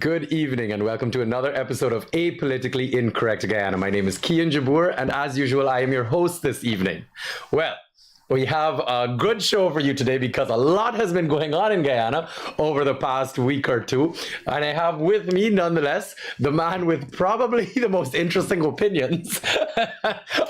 Good evening and welcome to another episode of Apolitically Incorrect Guyana. My name is KIAN Jabour and as usual I am your host this evening. Well, we have a good show for you today because a lot has been going on in Guyana over the past week or two. And I have with me, nonetheless, the man with probably the most interesting opinions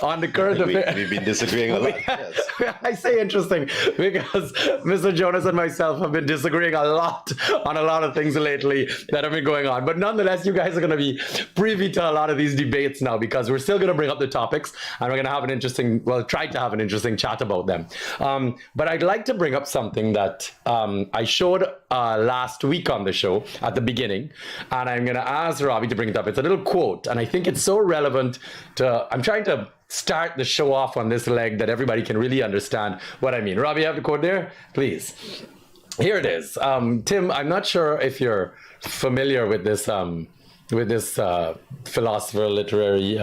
on the current affairs. We've been disagreeing a lot. Yes. I say interesting because Mr. Jonas and myself have been disagreeing a lot on a lot of things lately that have been going on. But nonetheless, you guys are going to be privy to a lot of these debates now because we're still going to bring up the topics and we're going to have an interesting, well, try to have an interesting chat about them. But I'd like to bring up something that I showed last week on the show at the beginning, and I'm going to ask Robbie to bring it up. It's a little quote, and I think it's so relevant to, I'm trying to start the show off on this leg that everybody can really understand what I mean. Robbie, you have the quote there? Please. Here it is. Tim, I'm not sure if you're familiar with this philosopher, literary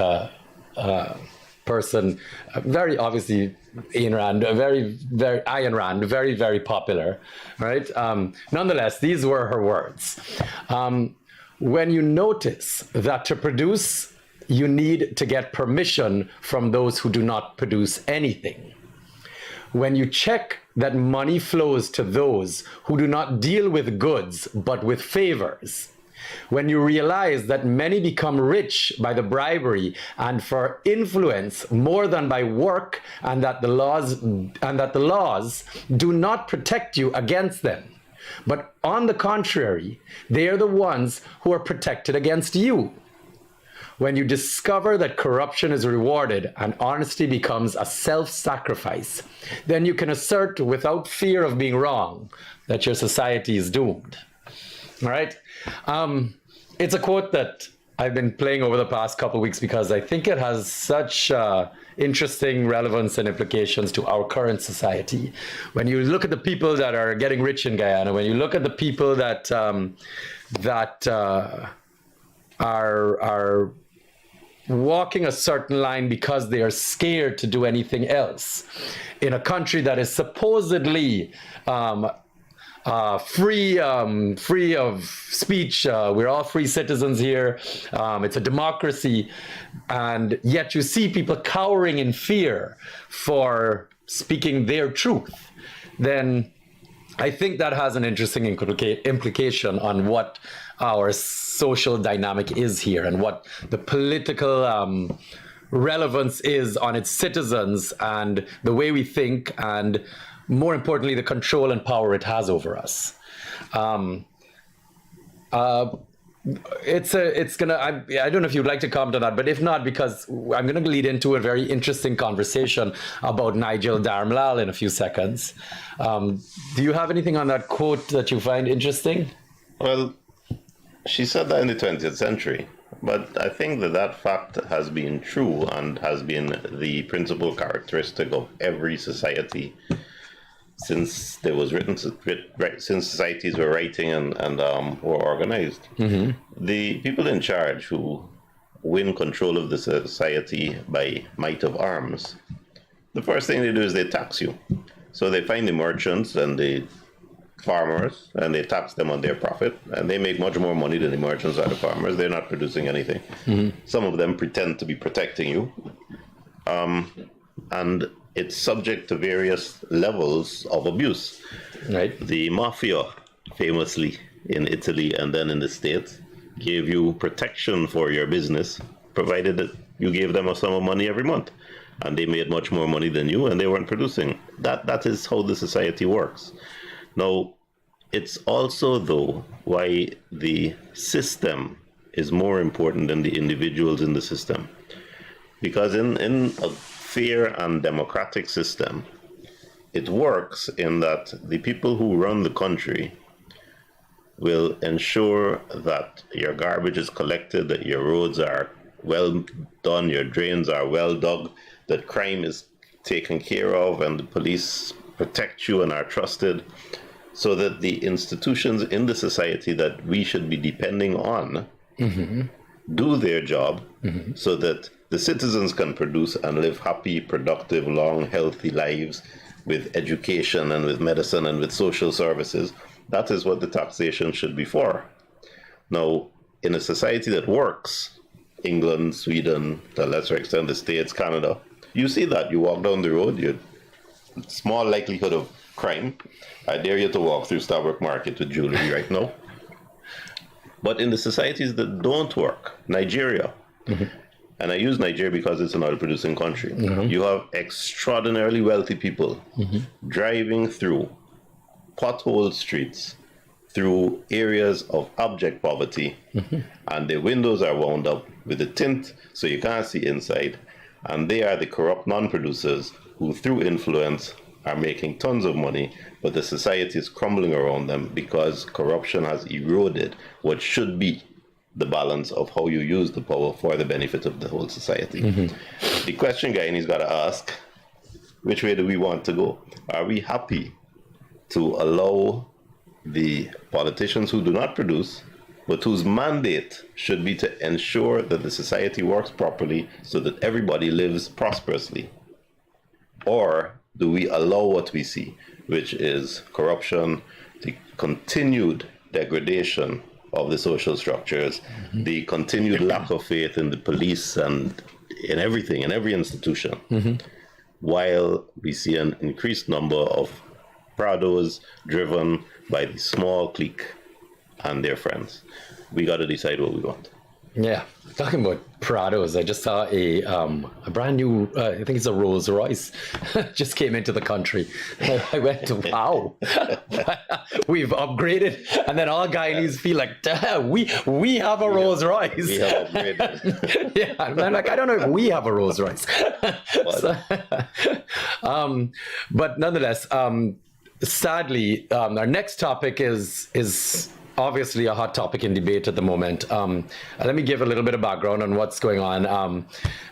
person, very obviously Ayn Rand, Ayn Rand, very popular, right? Nonetheless, these were her words. When you notice that to produce, you need to get permission from those who do not produce anything. When you check that money flows to those who do not deal with goods, but with favors. When you realize that many become rich by the bribery and for influence more than by work, and that the laws do not protect you against them, but on the contrary, they are the ones who are protected against you. When you discover that corruption is rewarded and honesty becomes a self-sacrifice, then you can assert without fear of being wrong that your society is doomed. All right? It's a quote that I've been playing over the past couple of weeks because I think it has such interesting relevance and implications to our current society. When you look at the people that are getting rich in Guyana, when you look at the people that are walking a certain line because they are scared to do anything else in a country that is supposedly free of speech. We're all free citizens here. It's a democracy, and yet you see people cowering in fear for speaking their truth. Then I think that has an interesting implication on what our social dynamic is here and what the political relevance is on its citizens and the way we think, and more importantly, the control and power it has over us. I don't know if you'd like to comment on that, but if not, because I'm going to lead into a very interesting conversation about Nigel Darmlal in a few seconds. Do you have anything on that quote that you find interesting? Well, she said that in the 20th century, but I think that fact has been true and has been the principal characteristic of every society since there was since societies were writing and were organized. Mm-hmm. The people in charge who win control of the society by might of arms, the first thing they do is they tax you. So they find the merchants and the farmers and they tax them on their profit, and they make much more money than the merchants or the farmers. They're not producing anything. Mm-hmm. Some of them pretend to be protecting you. And it's subject to various levels of abuse. Right. The mafia, famously in Italy and then in the States, gave you protection for your business, provided that you gave them a sum of money every month. And they made much more money than you, and they weren't producing. That is how the society works. Now, it's also, though, why the system is more important than the individuals in the system. Because in a fair and democratic system, it works in that the people who run the country will ensure that your garbage is collected, that your roads are well done, your drains are well dug, that crime is taken care of, and the police protect you and are trusted, so that the institutions in the society that we should be depending on mm-hmm. do their job mm-hmm. so that the citizens can produce and live happy, productive, long, healthy lives with education and with medicine and with social services. That is what the taxation should be for. Now, in a society that works, England, Sweden, to a lesser extent the States, Canada, you see that. You walk down the road, you small likelihood of crime. I dare you to walk through Starbuck Market with jewelry right now. But in the societies that don't work, Nigeria, and I use Nigeria because it's an oil-producing country, you have extraordinarily wealthy people driving through potholed streets, through areas of abject poverty, and their windows are wound up with a tint so you can't see inside. And they are the corrupt non-producers who, through influence, are making tons of money, but the society is crumbling around them because corruption has eroded what should be the balance of how you use the power for the benefit of the whole society. The question Guyanese got to ask, which way do we want to go? Are we happy to allow the politicians who do not produce, but whose mandate should be to ensure that the society works properly so that everybody lives prosperously? Or do we allow what we see, which is corruption, the continued degradation of the social structures, the continued lack of faith in the police and in everything, in every institution, while we see an increased number of prados driven by the small clique and their friends? We got to decide what we want. Yeah, talking about Prados, I just saw a brand new, I think it's a Rolls Royce, just came into the country. I went, wow, we've upgraded, and then all Guyanese feel like, damn, we have a Rolls Royce. We have upgraded. Yeah, and I'm like, I don't know if we have a Rolls Royce. So, but nonetheless, sadly, our next topic is obviously a hot topic in debate at the moment. Let me give a little bit of background on what's going on. I'm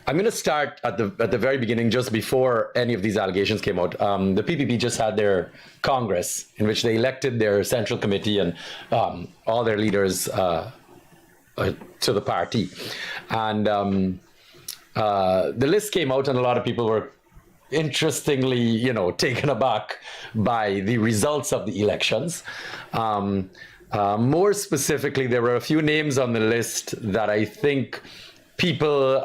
going to start at the very beginning, just before any of these allegations came out. The PPP just had their Congress, in which they elected their central committee and all their leaders to the party. And the list came out, and a lot of people were interestingly, taken aback by the results of the elections. More specifically, there were a few names on the list that I think people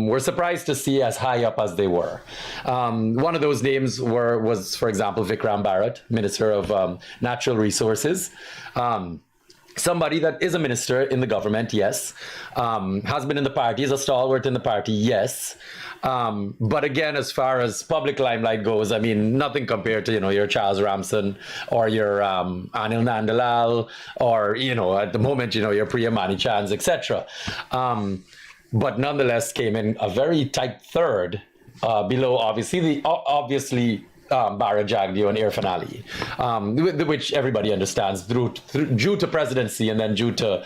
were surprised to see as high up as they were. One of those names was, for example, Vikram Bharat, Minister of Natural Resources. Somebody that is a minister in the government, yes. Has been in the party, is a stalwart in the party, yes. But again, as far as public limelight goes, I mean, nothing compared to, your Charles Ramson or your Anil Nandalal or, at the moment, your Priya Mani Chans, etc. But nonetheless came in a very tight third below, obviously, Bharat Jagdeo and Irfan Ali, which everybody understands due to presidency and then due to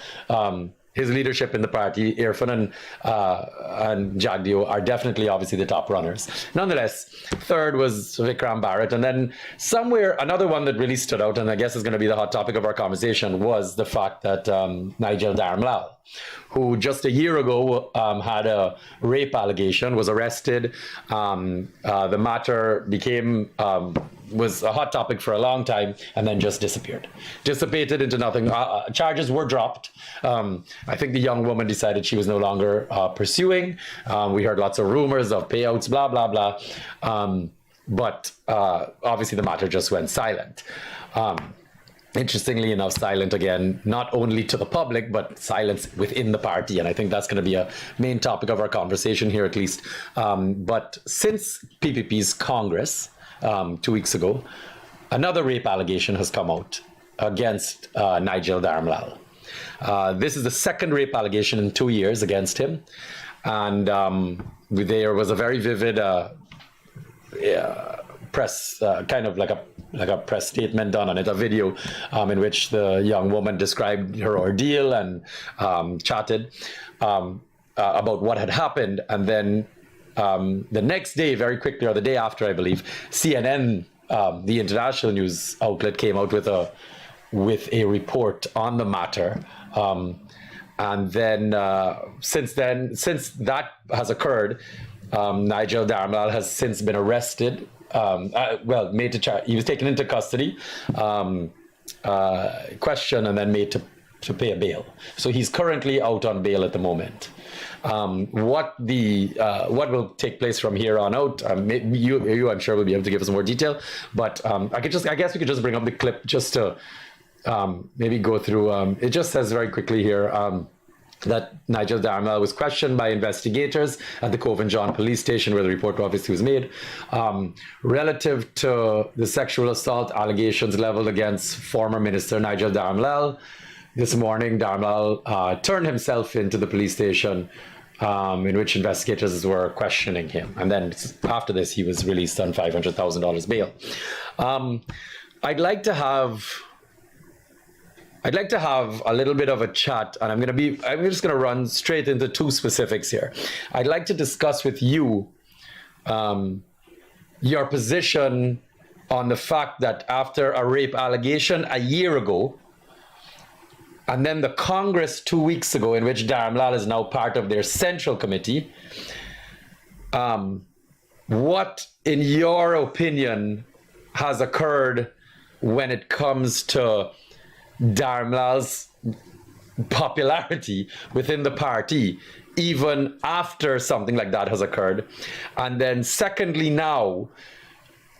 his leadership in the party. Irfan and Jagdeo are definitely, obviously, the top runners. Nonetheless, third was Vikram Bharat. And then somewhere, another one that really stood out, and I guess is going to be the hot topic of our conversation, was the fact that Nigel Dharmlal, who just a year ago had a rape allegation, was arrested. The matter was a hot topic for a long time, and then just dissipated into nothing. Charges were dropped. I think the young woman decided she was no longer pursuing. We heard lots of rumors of payouts, blah, blah, blah. But obviously the matter just went silent. Interestingly enough, silent again, not only to the public, but silence within the party. And I think that's going to be a main topic of our conversation here, at least. But since PPP's Congress 2 weeks ago, another rape allegation has come out against Nigel Dharmlal. This is the second rape allegation in 2 years against him. And there was a very vivid press, kind of like a press statement done on it, a video in which the young woman described her ordeal and chatted about what had happened. And then the next day, very quickly, or the day after, I believe, CNN, the international news outlet, came out with a report on the matter. And then since that has occurred, Nigel Dharmlal has since been arrested. He was taken into custody, questioned, and then made to to pay a bail. So he's currently out on bail at the moment. What will take place from here on out? You, I'm sure, will be able to give us more detail. But I guess we could just bring up the clip just to maybe go through. It just says very quickly here that Nigel Darnell was questioned by investigators at the Cove and John police station, where the report obviously was made, relative to the sexual assault allegations leveled against former Minister Nigel Darnell. This morning, Darnell turned himself into the police station, in which investigators were questioning him. And then after this, he was released on $500,000 bail. I'd like to have a little bit of a chat, and I'm just gonna run straight into two specifics here. I'd like to discuss with you your position on the fact that after a rape allegation a year ago, and then the Congress 2 weeks ago, in which Darnell is now part of their central committee, what, in your opinion, has occurred when it comes to Darnell's popularity within the party, even after something like that has occurred? And then secondly, now,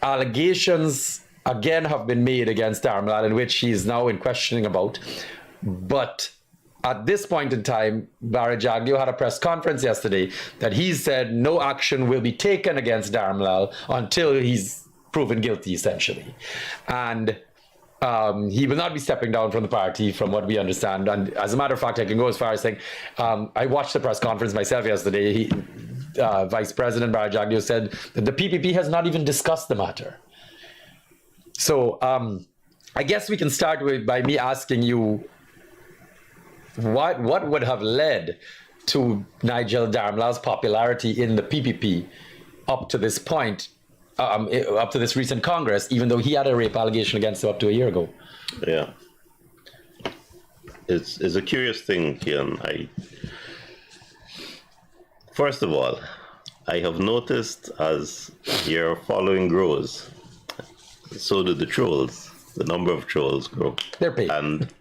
allegations again have been made against Darnell, in which he is now in questioning about. But at this point in time, Barry Jaglio had a press conference yesterday that he said no action will be taken against Darnell until he's proven guilty, essentially. And he will not be stepping down from the party, from what we understand. And as a matter of fact, I can go as far as saying, I watched the press conference myself yesterday. Vice President Barry Jaglio said that the PPP has not even discussed the matter. So I guess we can start by me asking you, what would have led to Nigel Darnell's popularity in the PPP up to this point, up to this recent Congress, even though he had a rape allegation against him up to a year ago? Yeah. It's a curious thing, Kian. First of all, I have noticed as your following grows, so do the trolls. The number of trolls grow. They're paid. And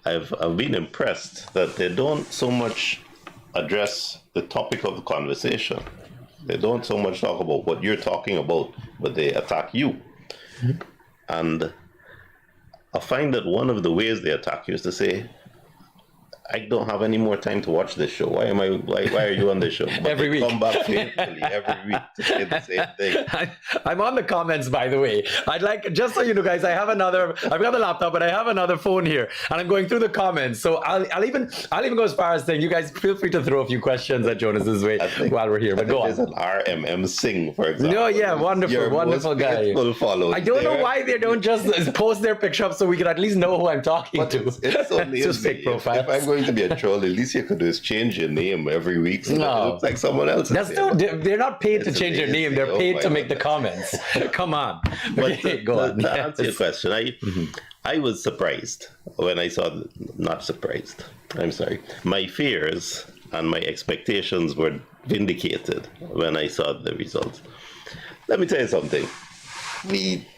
I've been impressed that they don't so much address the topic of the conversation. They don't so much talk about what you're talking about, but they attack you. Mm-hmm. And I find that one of the ways they attack you is to say, I don't have any more time to watch this show. Why are you on this show? But every week. Come back faithfully every week to say the same thing. I'm on the comments, by the way. I'd like, just so you know, guys, I've got the laptop, but I have another phone here, and I'm going through the comments. So I'll even go as far as saying, you guys feel free to throw a few questions at Jonas's way while we're here. But go on. There's an RMM Singh, for example. No, yeah, wonderful guy. I don't know why they don't just post their picture up so we can at least know who I'm talking to. It's so lazy. Just fake profiles. If I'm going to be a troll, at least you could just change your name every week so that it looks like someone else. They're not paid to change their name. They're paid to make the comments. Come on. But go on. To answer your question, I was surprised when I saw, not surprised, I'm sorry. My fears and my expectations were vindicated when I saw the results. Let me tell you something. We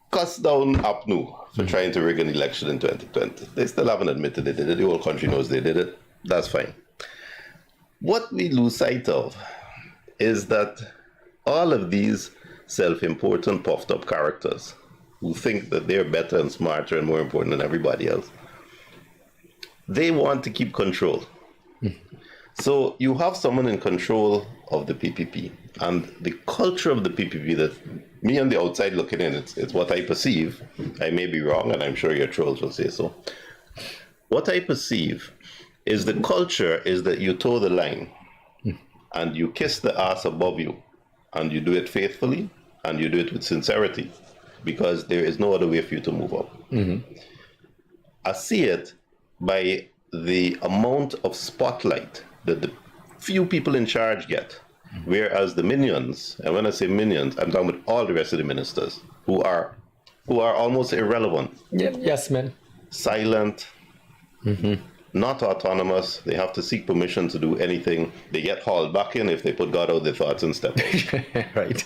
cussed down APNU for trying to rig an election in 2020. They still haven't admitted they did it. The whole country knows they did it. That's fine. What we lose sight of is that all of these self-important, puffed-up characters who think that they're better and smarter and more important than everybody else, they want to keep control. So you have someone in control of the PPP, and the culture of the PPP that me on the outside looking in, it's what I perceive. I may be wrong, and I'm sure your trolls will say so. What I perceive is the culture is that you toe the line, and you kiss the ass above you, and you do it faithfully, and you do it with sincerity, because there is no other way for you to move up. Mm-hmm. I see it by the amount of spotlight that the few people in charge get, whereas the minions, and when I say minions, I'm talking about all the rest of the ministers who are almost irrelevant. Yep. Yes, man. Silent, not autonomous. They have to seek permission to do anything. They get hauled back in if they put God out their thoughts and step out. Right.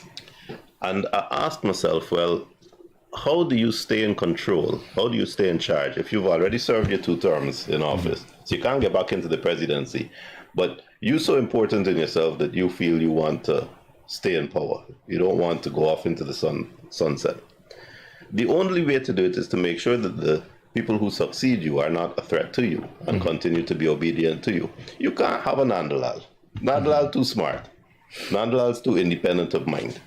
And I asked myself, well, how do you stay in control? How do you stay in charge if you've already served your 2 terms in office? So you can't get back into the presidency, but you're so important in yourself that you feel you want to stay in power. You don't want to go off into the sunset. The only way to do it is to make sure that the people who succeed you are not a threat to you and continue to be obedient to you. You can't have a Nandalal. Nandalal too smart. Nandalal's too independent of mind.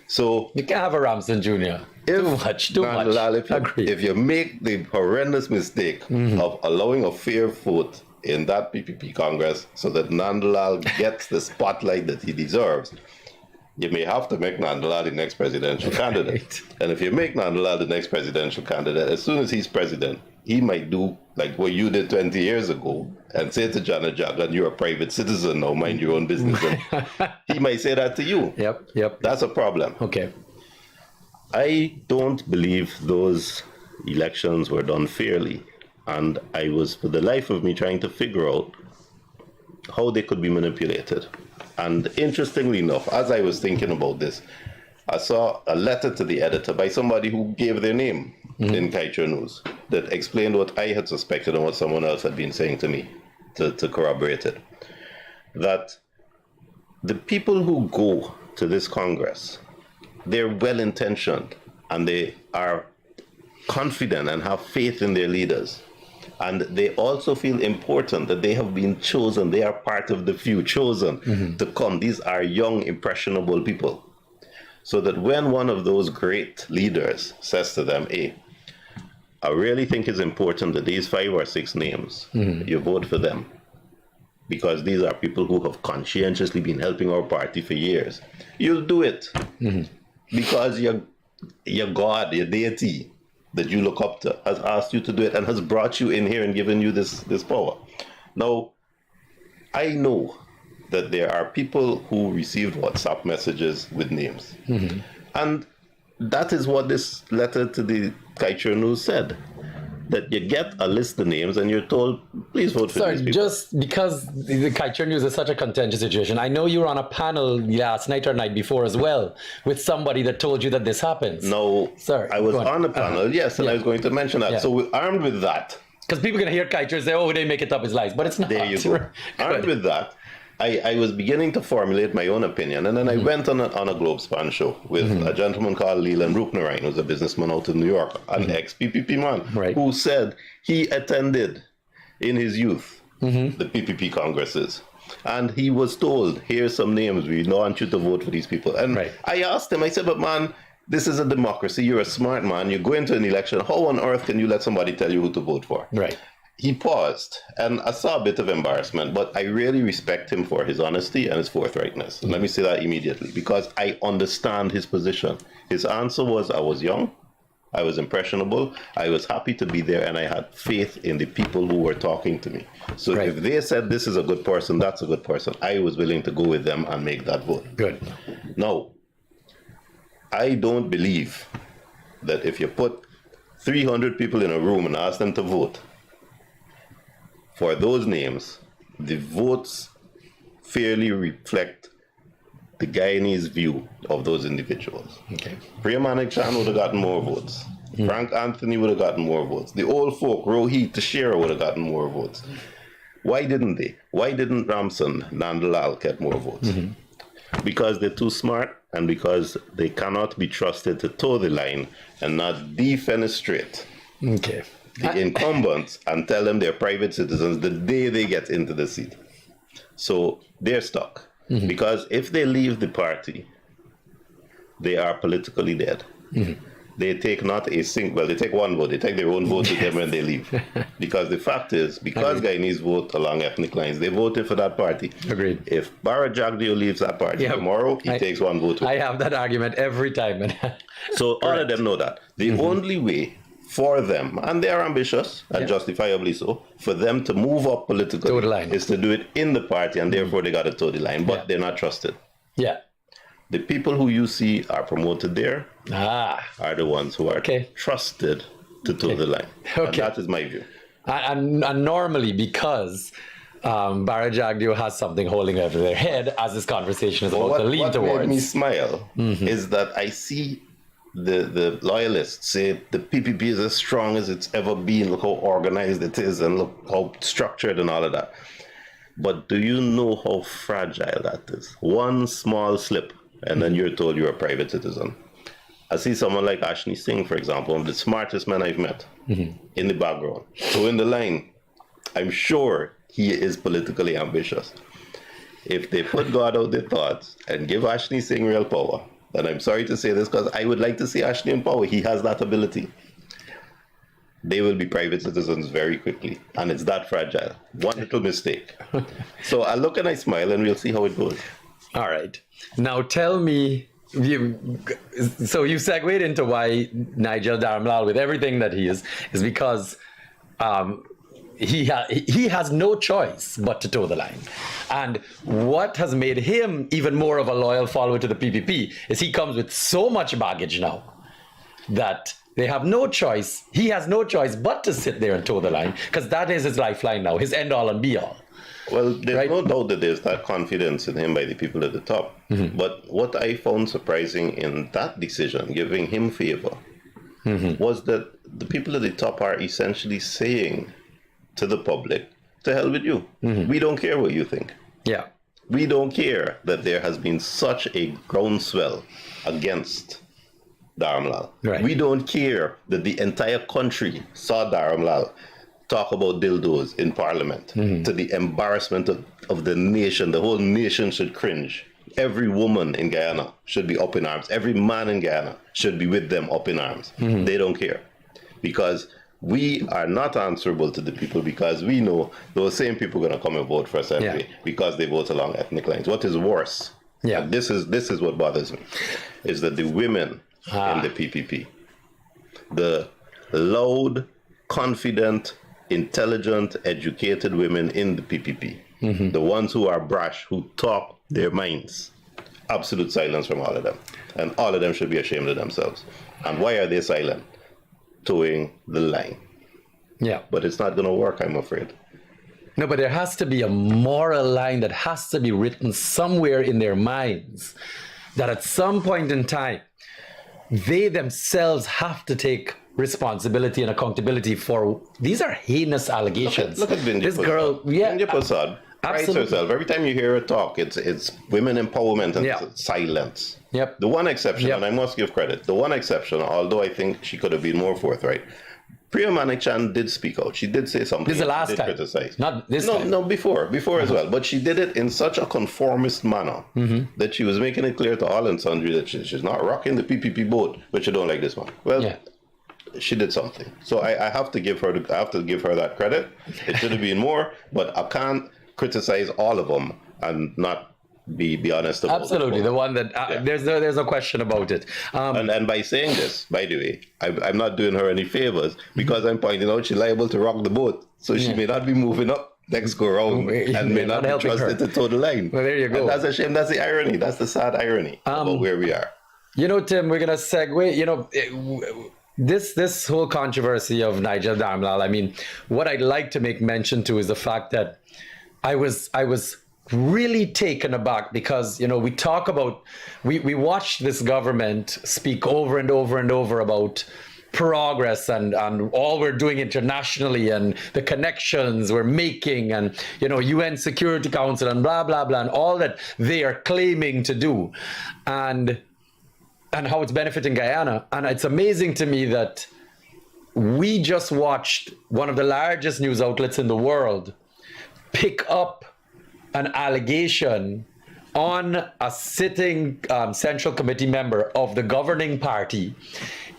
So You can't have a Ramson Jr. Too much. Nandalal, if you make the horrendous mistake of allowing a fair vote in that PPP Congress so that Nandalal gets the spotlight that he deserves, you may have to make Nandalal the next presidential candidate. And if you make Nandalal the next presidential candidate, as soon as he's president, he might do like what you did 20 years ago and say to Janet Jagan, you're a private citizen now, mind your own business. And he might say that to you. Yep. That's a problem. Okay. I don't believe those elections were done fairly. And I was, for the life of me, trying to figure out how they could be manipulated. And interestingly enough, as I was thinking about this, I saw a letter to the editor by somebody who gave their name in Kaiser News that explained what I had suspected and what someone else had been saying to me to corroborate it. That the people who go to this Congress, they're well-intentioned and they are confident and have faith in their leaders. And they also feel important that they have been chosen. They are part of the few chosen to come. These are young, impressionable people. So that when one of those great leaders says to them, hey, I really think it's important that these 5 or 6 names, you vote for them. Because these are people who have conscientiously been helping our party for years. You'll do it. Because your God, your deity, that you look up to has asked you to do it and has brought you in here and given you this power. Now, I know that there are people who received WhatsApp messages with names. And that is what this letter to the Kaiser News said. That you get a list of names and you're told, please vote for these people. Just because the Kaiser News is such a contentious situation, I know you were on a panel last night or night before as well with somebody that told you that this happens. No, sir, I was on a panel, yes, and I was going to mention that. So we're armed with that. Because people can hear Kaiser and say, oh, they make it up as lies, but it's not. There you go. Armed with that, I was beginning to formulate my own opinion, and then I went on a Globe Span show with a gentleman called Leland Rupnarain, who's a businessman out in New York, an ex-PPP man, who said he attended in his youth the PPP congresses. And he was told, here's some names, we want you to vote for these people. And I asked him, I said, but man, this is a democracy, you're a smart man, you go into an election, how on earth can you let somebody tell you who to vote for? He paused, and I saw a bit of embarrassment, but I really respect him for his honesty and his forthrightness. Let me say that immediately, because I understand his position. His answer was, I was young, I was impressionable, I was happy to be there, and I had faith in the people who were talking to me. So if they said this is a good person, that's a good person, I was willing to go with them and make that vote. Good. Now, I don't believe that if you put 300 people in a room and ask them to vote, for those names, the votes fairly reflect the Guyanese view of those individuals. Priya Manik Chan would have gotten more votes. Frank Anthony would have gotten more votes. The old folk, Rohit, Tashira would have gotten more votes. Why didn't they? Why didn't Ramson, Nandalal get more votes? Because they're too smart and because they cannot be trusted to toe the line and not defenestrate the incumbents and tell them they're private citizens the day they get into the seat. So they're stuck. Because if they leave the party, they are politically dead. They take not a single, well, they take one vote. They take their own vote with them when they leave. Because the fact is, because Guyanese vote along ethnic lines, they voted for that party. Agreed. If Bara Jagdeo leaves that party tomorrow, he takes one vote with I have that argument every time. So all of them know that. The only way for them, and they are ambitious, and justifiably so, for them to move up politically is to do it in the party, and therefore they got to toe the line, but they're not trusted. The people who you see are promoted there are the ones who are trusted to toe the line. And that is my view. And normally, because Bara Jagdeo has something holding over their head, as this conversation is about to lead towards. What made me smile is that I see the loyalists say the PPP is as strong as it's ever been. Look how organized it is and look how structured and all of that. But do you know how fragile that is? One small slip, and then you're told you're a private citizen. I see someone like Ashley Singh, for example, one of the smartest men I've met in the background. So in the line, I'm sure he is politically ambitious. If they put God out their thoughts and give Ashley Singh real power, and I'm sorry to say this because I would like to see Ashley in power. He has that ability. They will be private citizens very quickly. And it's that fragile. One little mistake. So I look and I smile and we'll see how it goes. All right. Now tell me, so you segued into why Nigel Dharamlal, with everything that he is because he has no choice but to toe the line. And what has made him even more of a loyal follower to the PPP is he comes with so much baggage now that they have no choice. He has no choice but to sit there and toe the line because that is his lifeline now, his end all and be all. Well, there's no doubt that there's that confidence in him by the people at the top. But what I found surprising in that decision, giving him favor, was that the people at the top are essentially saying to the public, to hell with you. We don't care what you think. Yeah. We don't care that there has been such a groundswell against Dharamlal. Right. We don't care that the entire country saw Dharamlal talk about dildos in parliament to the embarrassment of the nation. The whole nation should cringe. Every woman in Guyana should be up in arms. Every man in Guyana should be with them up in arms. They don't care because we are not answerable to the people because we know those same people are going to come and vote for us anyway because they vote along ethnic lines. What is worse, this is what bothers me, is that the women in the PPP, the loud, confident, intelligent, educated women in the PPP, the ones who are brash, who talk their minds, absolute silence from all of them. And all of them should be ashamed of themselves. And why are they silent? Towing the line. Yeah. But it's not going to work, I'm afraid. No, but there has to be a moral line that has to be written somewhere in their minds that at some point in time, they themselves have to take responsibility and accountability for. These are heinous allegations. Look at Binja this Prasad. girl, Binja Prasad prides herself. Every time you hear her talk, it's women empowerment and silence. Yep. The one exception, and I must give credit, the one exception, although I think she could have been more forthright, Priya Manikchan did speak out. She did say something. This is the last time. Criticize. Not this time. No, before as well. But she did it in such a conformist manner that she was making it clear to all and sundry that she's not rocking the PPP boat, but she don't like this one. Well, she did something. So I have to give her that credit. It should have been more, but I can't criticize all of them and not be honest about absolutely the one that there's no question about it. And by saying this, by the way, I'm not doing her any favors because I'm pointing out she's liable to rock the boat, so she may not be moving up next go round and may not be trusted to toe the line. Well, there you go. And that's a shame. That's the irony. That's the sad irony about where we are. You know, Tim, we're gonna segue. You know, this whole controversy of Nigel Dharamlal. I mean, what I'd like to make mention to is the fact that I was really taken aback because, you know, we watched this government speak over and over and over about progress and all we're doing internationally and the connections we're making and, you know, UN Security Council and blah, blah, blah, and all that they are claiming to do and how it's benefiting Guyana. And it's amazing to me that we just watched one of the largest news outlets in the world pick up an allegation on a sitting Central Committee member of the governing party,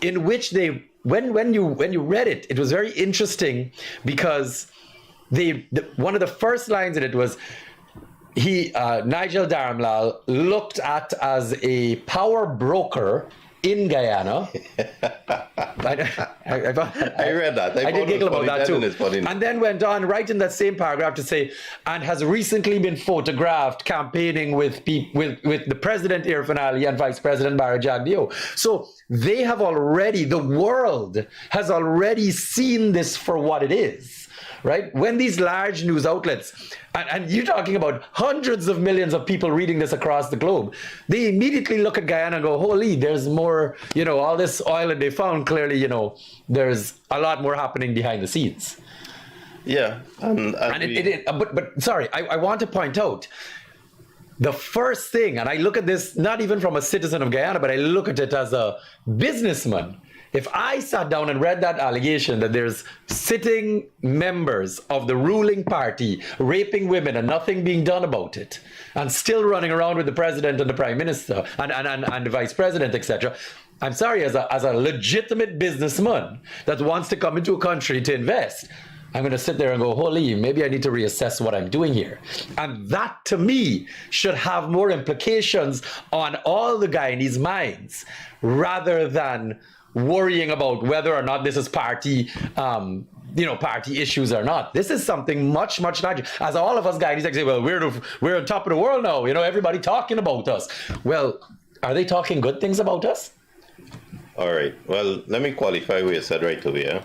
in which they, when you read it, it was very interesting because one of the first lines in it was Nigel Dharamlal looked at as a power broker in Guyana. I read that. I did giggle about that too. And then went on right in that same paragraph to say, and has recently been photographed campaigning with the President Irfan Ali and Vice President Barry Jagdeo. So the world has already seen this for what it is. right? When these large news outlets, and you're talking about hundreds of millions of people reading this across the globe, they immediately look at Guyana and go, holy, there's more, all this oil that they found, clearly, there's a lot more happening behind the scenes. Yeah. But sorry, I want to point out, the first thing, and I look at this not even from a citizen of Guyana, but I look at it as a businessman. If I sat down and read that allegation that there's sitting members of the ruling party raping women and nothing being done about it, and still running around with the president and the prime minister and the vice president, etc., I'm sorry, as a legitimate businessman that wants to come into a country to invest, I'm going to sit there and go, holy, maybe I need to reassess what I'm doing here. And that, to me, should have more implications on all the Guyanese minds, rather than worrying about whether or not this is party issues or not. This is something much, much larger. As all of us Guyanese say, well, we're on top of the world now. Everybody talking about us. Well, are they talking good things about us? All right. Well, let me qualify what you said right away.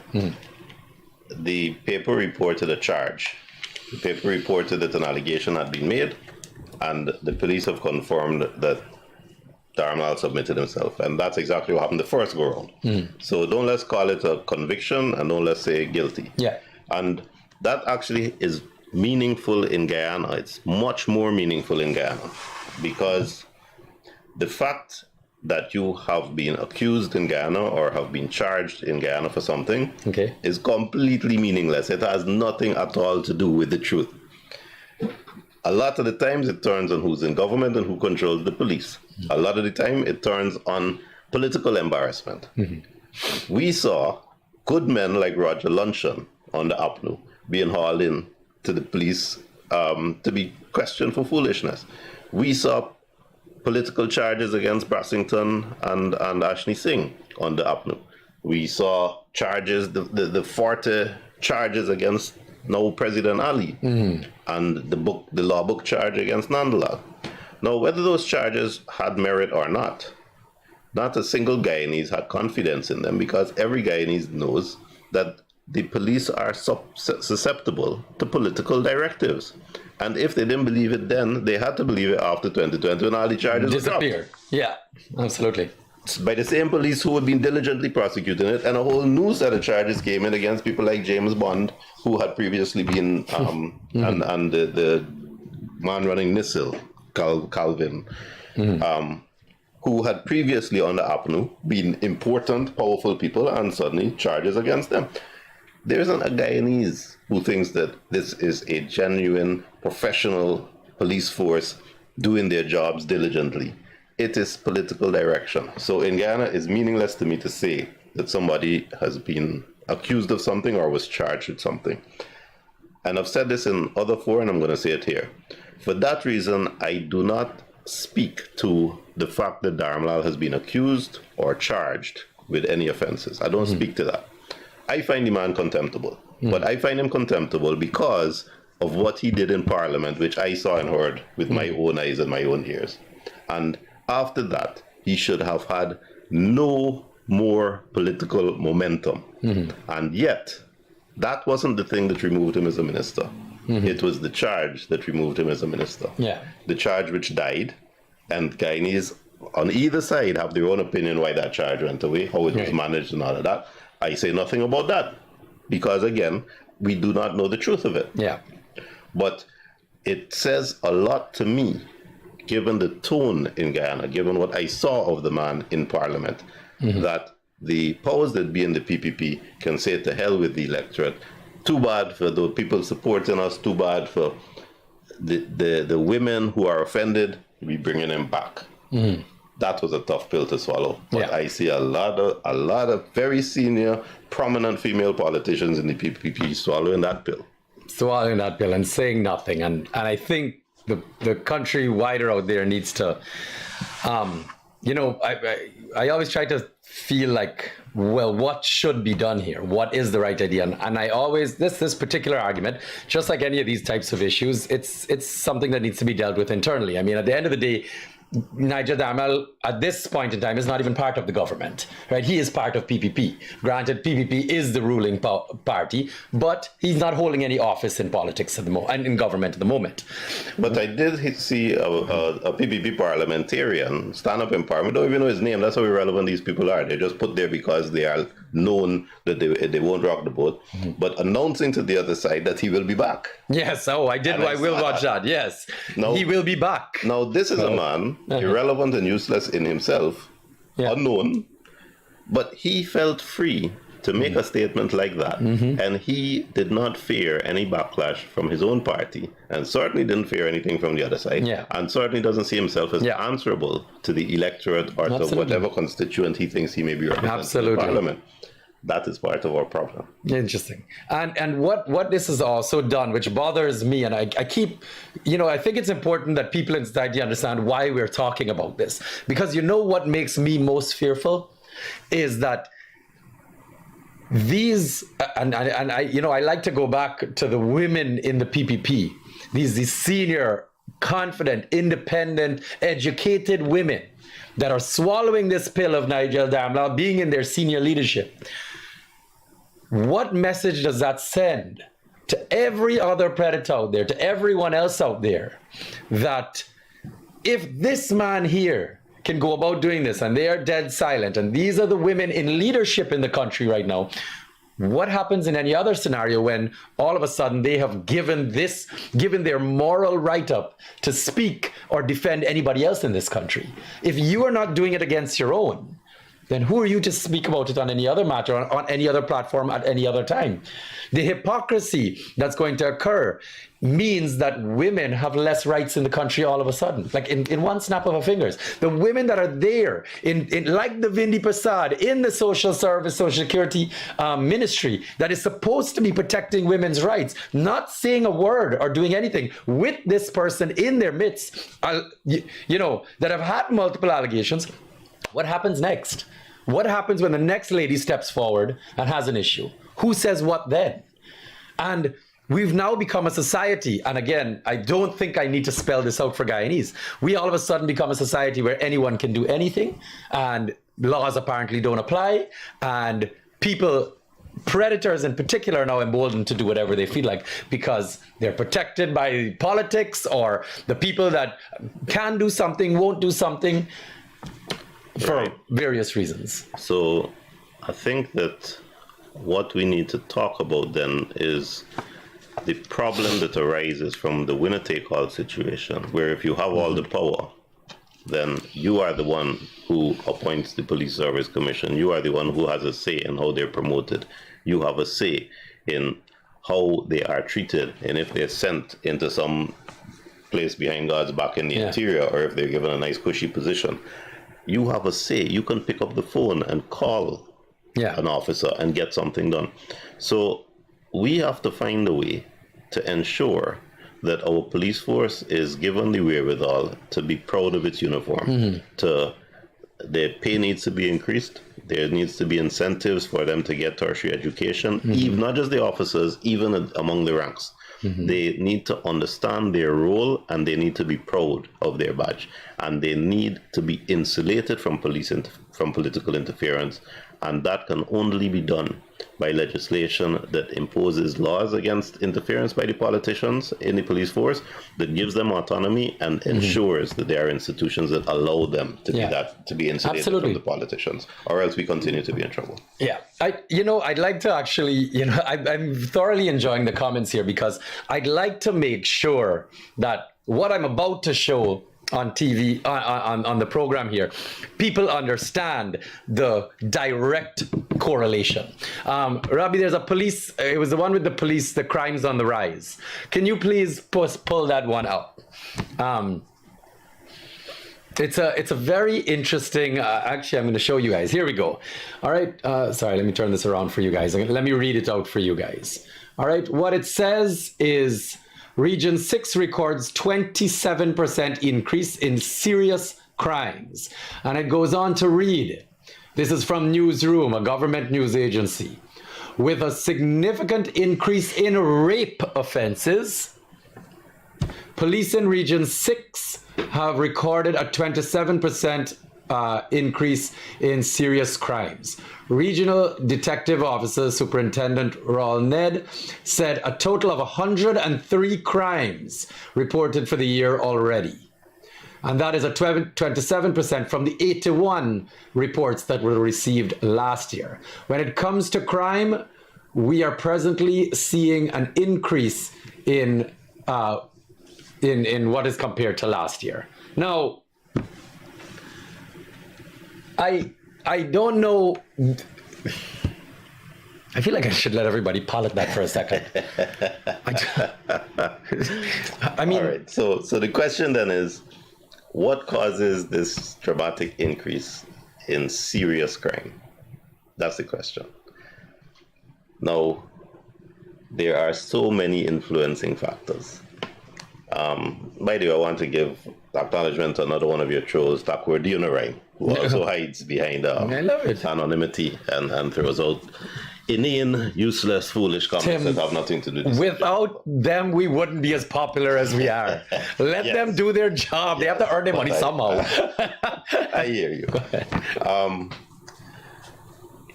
The paper reported a charge. The paper reported that an allegation had been made, and the police have confirmed that Dharmlal submitted himself. And that's exactly what happened the first go round. So don't let's call it a conviction, and don't let's say guilty. Yeah. And that actually is meaningful in Guyana. It's much more meaningful in Guyana, because the fact that you have been accused in Guyana or have been charged in Guyana for something is completely meaningless. It has nothing at all to do with the truth. A lot of the times it turns on who's in government and who controls the police. A lot of the time it turns on political embarrassment. We saw good men like Roger Luncheon on the APNU being hauled in to the police to be questioned for foolishness. We saw political charges against Brassington and Ashley Singh on the APNU. We saw charges, the 40 charges against now President Ali, and the law book charge against Nandalal. Now, whether those charges had merit or not a single Guyanese had confidence in them, because every Guyanese knows that the police are susceptible to political directives. And if they didn't believe it then, they had to believe it after 2020 when all the charges disappeared. Yeah, absolutely. By the same police who had been diligently prosecuting it, and a whole new set of charges came in against people like James Bond, who had previously been, and the man running NISIL, Calvin, who had previously on the APNU been important, powerful people, and suddenly charges against them. There isn't a Guyanese who thinks that this is a genuine, professional police force doing their jobs diligently. It is political direction. So in Guyana, it's meaningless to me to say that somebody has been accused of something or was charged with something. And I've said this in other fora, and I'm going to say it here. For that reason, I do not speak to the fact that Dharmlal has been accused or charged with any offenses. I don't speak to that. I find the man contemptible, but I find him contemptible because of what he did in Parliament, which I saw and heard with my own eyes and my own ears. And after that, he should have had no more political momentum. And yet, that wasn't the thing that removed him as a minister. It was the charge that removed him as a minister. Yeah. The charge which died, and Guyanese on either side have their own opinion why that charge went away, how it was managed and all of that. I say nothing about that because, again, we do not know the truth of it. Yeah. But it says a lot to me, given the tone in Guyana, given what I saw of the man in Parliament, that the powers that be in the PPP can say to hell with the electorate. Too bad for the people supporting us, too bad for the women who are offended, we bringing them back. That was a tough pill to swallow. But I see a lot of very senior, prominent female politicians in the PPP swallowing that pill. Swallowing that pill and saying nothing. And I think the country wider out there needs to, I always try to feel like, well, what should be done here? What is the right idea? And I always, this particular argument, just like any of these types of issues, it's something that needs to be dealt with internally. I mean, at the end of the day, Niger Damal, at this point in time, is not even part of the government, right? He is part of PPP. Granted, PPP is the ruling party, but he's not holding any office in politics at the moment, and in government at the moment. But I did see a PPP parliamentarian stand up in parliament. We don't even know his name. That's how irrelevant these people are. They're just put there because they are known that they won't rock the boat, but announcing to the other side that he will be back. Yes, I will watch that. Yes, now, he will be back. Now, this is a man, irrelevant and useless in himself, unknown, but he felt free to make a statement like that. And he did not fear any backlash from his own party, and certainly didn't fear anything from the other side, and certainly doesn't see himself as answerable to the electorate or to whatever constituent he thinks he may be representing in Parliament. That is part of our problem. Interesting. And what this has also done, which bothers me, and I keep, I think it's important that people in society understand why we're talking about this. Because what makes me most fearful is that these, and I like to go back to the women in the PPP, these senior, confident, independent, educated women that are swallowing this pill of Nigel Damla, being in their senior leadership. What message does that send to every other predator out there, to everyone else out there, that if this man here can go about doing this and they are dead silent, and these are the women in leadership in the country right now, what happens in any other scenario when all of a sudden they have given their moral right up to speak or defend anybody else in this country? If you are not doing it against your own, then who are you to speak about it on any other matter, on any other platform at any other time? The hypocrisy that's going to occur means that women have less rights in the country all of a sudden, like in one snap of a fingers. The women that are there, in like the Vindi Prasad, in the social service, social security ministry, that is supposed to be protecting women's rights, not saying a word or doing anything, with this person in their midst, that have had multiple allegations. What happens next? What happens when the next lady steps forward and has an issue? Who says what then? And we've now become a society, and again, I don't think I need to spell this out for Guyanese. We all of a sudden become a society where anyone can do anything, and laws apparently don't apply, and predators in particular, are now emboldened to do whatever they feel like because they're protected by politics, or the people that can do something won't do something for various reasons. So I think that what we need to talk about then is the problem that arises from the winner-take-all situation, where if you have all the power, then you are the one who appoints the Police Service Commission. You are the one who has a say in how they're promoted. You have a say in how they are treated, and if they're sent into some place behind God's back in the interior, or if they're given a nice cushy position. You have a say. You can pick up the phone and call an officer and get something done. So we have to find a way to ensure that our police force is given the wherewithal to be proud of its uniform. Their pay needs to be increased. There needs to be incentives for them to get tertiary education, even, not just the officers, even among the ranks. They need to understand their role, and they need to be proud of their badge, and they need to be insulated from political interference, and that can only be done by legislation that imposes laws against interference by the politicians in the police force, that gives them autonomy and ensures that there are institutions that allow them to be insulated from the politicians, or else we continue to be in trouble. I'd like to actually, I'm thoroughly enjoying the comments here, because I'd like to make sure that what I'm about to show on TV, on the program here, people understand the direct correlation. Robbie, there's it was the one with the police, the crimes on the rise. Can you please pull that one up? It's a very interesting, actually, I'm going to show you guys. Here we go. All right. Sorry, let me turn this around for you guys. Let me read it out for you guys. All right. What it says is, Region 6 records 27% increase in serious crimes. And it goes on to read, this is from Newsroom, a government news agency, with a significant increase in rape offenses, Police in Region 6 have recorded a 27% increase in serious crimes. Regional Detective Officer Superintendent Raul Ned said a total of 103 crimes reported for the year already. And that is a 27% from the 81 reports that were received last year. When it comes to crime, we are presently seeing an increase in what is compared to last year. Now, I don't know. I feel like I should let everybody pilot that for a second. I mean, all right. So the question then is, what causes this dramatic increase in serious crime? That's the question. Now, there are so many influencing factors. By the way, I want to give acknowledgement to another one of your trolls, Takwardino, who also hides behind anonymity and throws out inane, useless, foolish comments that have nothing to do with this. Without them, we wouldn't be as popular as we are. Let them do their job. They have to earn their money somehow. I hear you. Go ahead.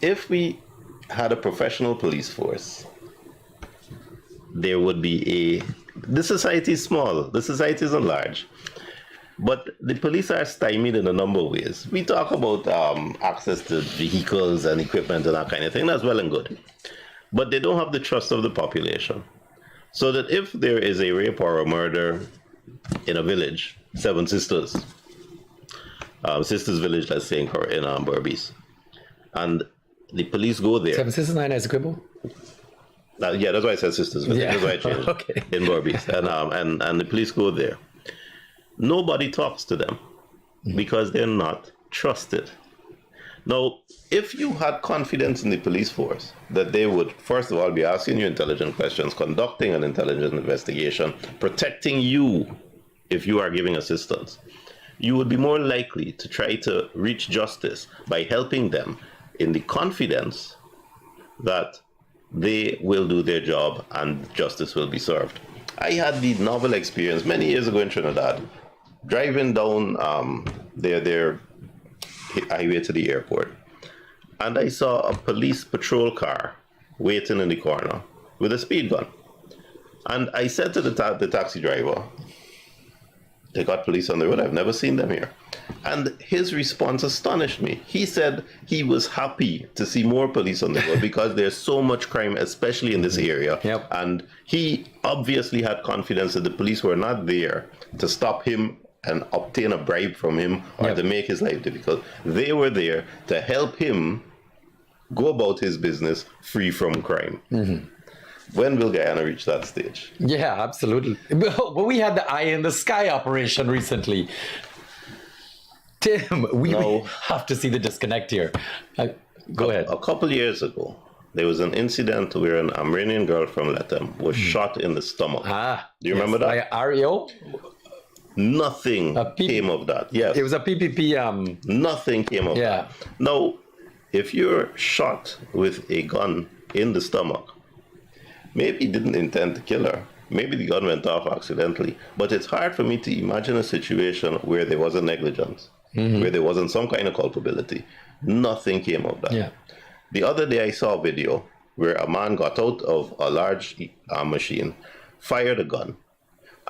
If we had a professional police force, there would be the society is small, the society isn't large, but the police are stymied in a number of ways. We talk about access to vehicles and equipment and that kind of thing. That's well and good, but they don't have the trust of the population. So that if there is a rape or a murder in a village, Seven Sisters, Sisters Village, let's say in Berbice, and the police go there. Seven Sisters, Nine as a quibble? Yeah, that's why I said Sisters Village. Yeah. That's why I changed Okay. in Berbice. And the police go there. Nobody talks to them because they're not trusted. Now, if you had confidence in the police force that they would, first of all, be asking you intelligent questions, conducting an intelligent investigation, protecting you if you are giving assistance, you would be more likely to try to reach justice by helping them in the confidence that they will do their job and justice will be served. I had the novel experience many years ago in Trinidad, driving down their highway to the airport, and I saw a police patrol car waiting in the corner with a speed gun. And I said to the taxi driver, they got police on the road, I've never seen them here. And his response astonished me. He said he was happy to see more police on the road because there's so much crime, especially in this area. Yep. And he obviously had confidence that the police were not there to stop him and obtain a bribe from him or to make his life difficult. They were there to help him go about his business free from crime. Mm-hmm. When will Guyana reach that stage? Yeah, absolutely. But we had the eye in the sky operation recently. Tim, we have to see the disconnect here. Go ahead. A couple years ago, there was an incident where an Armenian girl from Letem was shot in the stomach. Do you remember that? By REO? Nothing came of that. Yes. It was a PPP. Nothing came of that. Now, if you're shot with a gun in the stomach, maybe you didn't intend to kill her. Maybe the gun went off accidentally. But it's hard for me to imagine a situation where there wasn't negligence, where there wasn't some kind of culpability. Nothing came of that. Yeah. The other day I saw a video where a man got out of a large machine, fired a gun,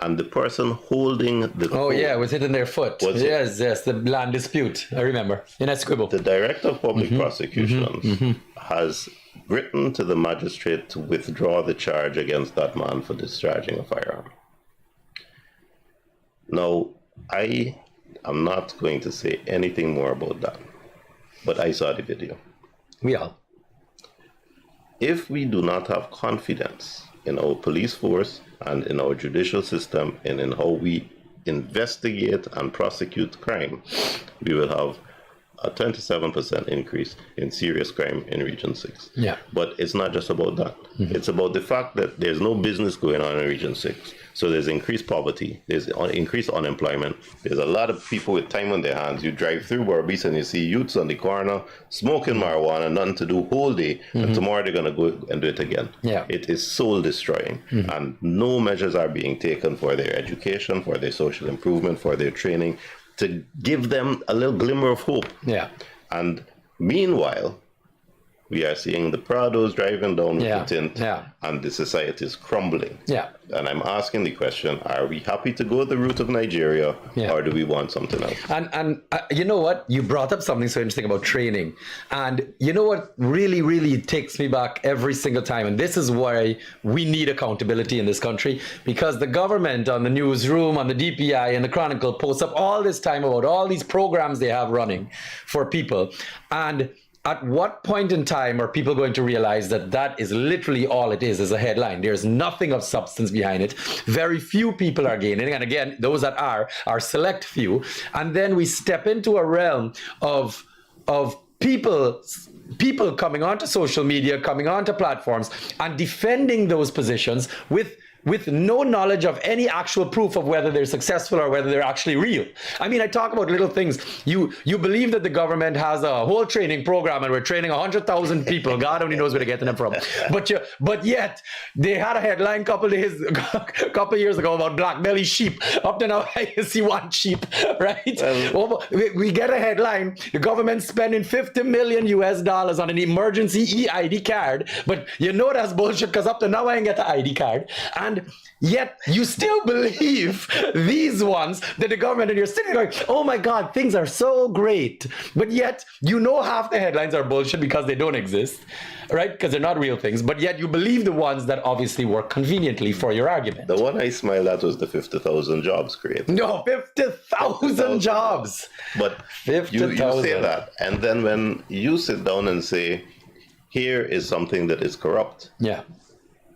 and the person holding the it was hitting their foot. Yes, the land dispute. I remember. In a squibble. The director of public prosecutions has written to the magistrate to withdraw the charge against that man for discharging a firearm. Now, I am not going to say anything more about that, but I saw the video. We are. If we do not have confidence in our police force and in our judicial system and in how we investigate and prosecute crime, we will have a 27% increase in serious crime in Region 6. Yeah. But it's not just about that. It's about the fact that there's no business going on in Region 6. So there's increased poverty, there's increased unemployment, there's a lot of people with time on their hands. You drive through Barbees and you see youths on the corner smoking marijuana, nothing to do whole day, and tomorrow they're going to go and do it again. Yeah. It is soul destroying, and no measures are being taken for their education, for their social improvement, for their training, to give them a little glimmer of hope. Yeah. And meanwhile, we are seeing the Prados driving down with the tint, and the society is crumbling. Yeah. And I'm asking the question, are we happy to go the route of Nigeria, or do we want something else? And you know what? You brought up something so interesting about training. And you know what really, really takes me back every single time? And this is why we need accountability in this country, because the government on the newsroom, on the DPI, and the Chronicle posts up all this time about all these programs they have running for people. And at what point in time are people going to realize that that is literally all it is a headline? There's nothing of substance behind it. Very few people are gaining. And again, those that are select few. And then we step into a realm of people coming onto social media, coming onto platforms and defending those positions with no knowledge of any actual proof of whether they're successful or whether they're actually real. I mean, I talk about little things. You believe that the government has a whole training program and we're training 100,000 people. God only knows where they're getting them from. But yet they had a headline a couple years ago about black belly sheep. Up to now, I see one sheep, right? We get a headline, the government spending $50 million on an emergency EID card, but you know that's bullshit because up to now I ain't get the ID card. And yet you still believe these ones that the government, and you're sitting going, oh my God, things are so great. But yet you know half the headlines are bullshit because they don't exist, right? Because they're not real things. But yet you believe the ones that obviously work conveniently for your argument. The one I smiled at was the 50,000 jobs created. No, 50,000 jobs. But you say that. And then when you sit down and say, here is something that is corrupt. Yeah.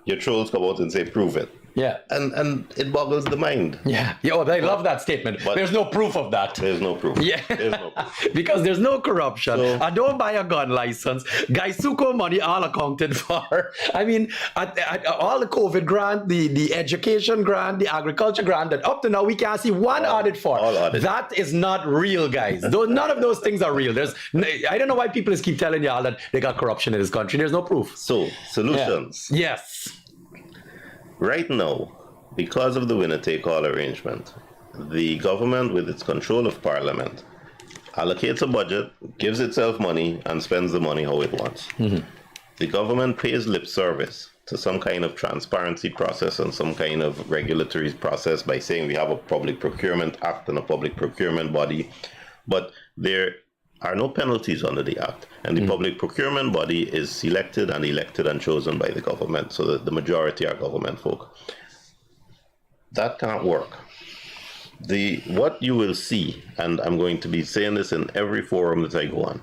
Your trolls come out and say, prove it. Yeah. And it boggles the mind. Yeah. They love that statement. But there's no proof of that. There's no proof. Yeah. There's no proof. Because there's no corruption. I don't buy a gun license. Gaisuko money all accounted for. I mean, all the COVID grant, the education grant, the agriculture grant, that up to now we can't see one audit for. All audit. That is not real, guys. None of those things are real. I don't know why people just keep telling y'all that they got corruption in this country. There's no proof. So, solutions. Yeah. Yes. Right now, because of the winner-take-all arrangement, the government, with its control of parliament, allocates a budget, gives itself money, and spends the money how it wants. The government pays lip service to some kind of transparency process and some kind of regulatory process by saying we have a Public Procurement Act and a public procurement body, but there are no penalties under the Act. And the public procurement body is selected and elected and chosen by the government, so that the majority are government folk. That can't work. What you will see, and I'm going to be saying this in every forum that I go on,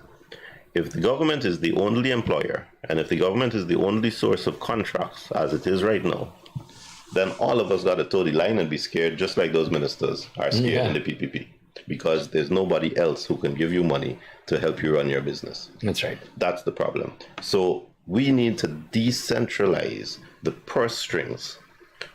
if the government is the only employer, and if the government is the only source of contracts, as it is right now, then all of us got to toe the line and be scared, just like those ministers are scared in the PPP. Because there's nobody else who can give you money to help you run your business. That's right. That's the problem. So we need to decentralize the purse strings.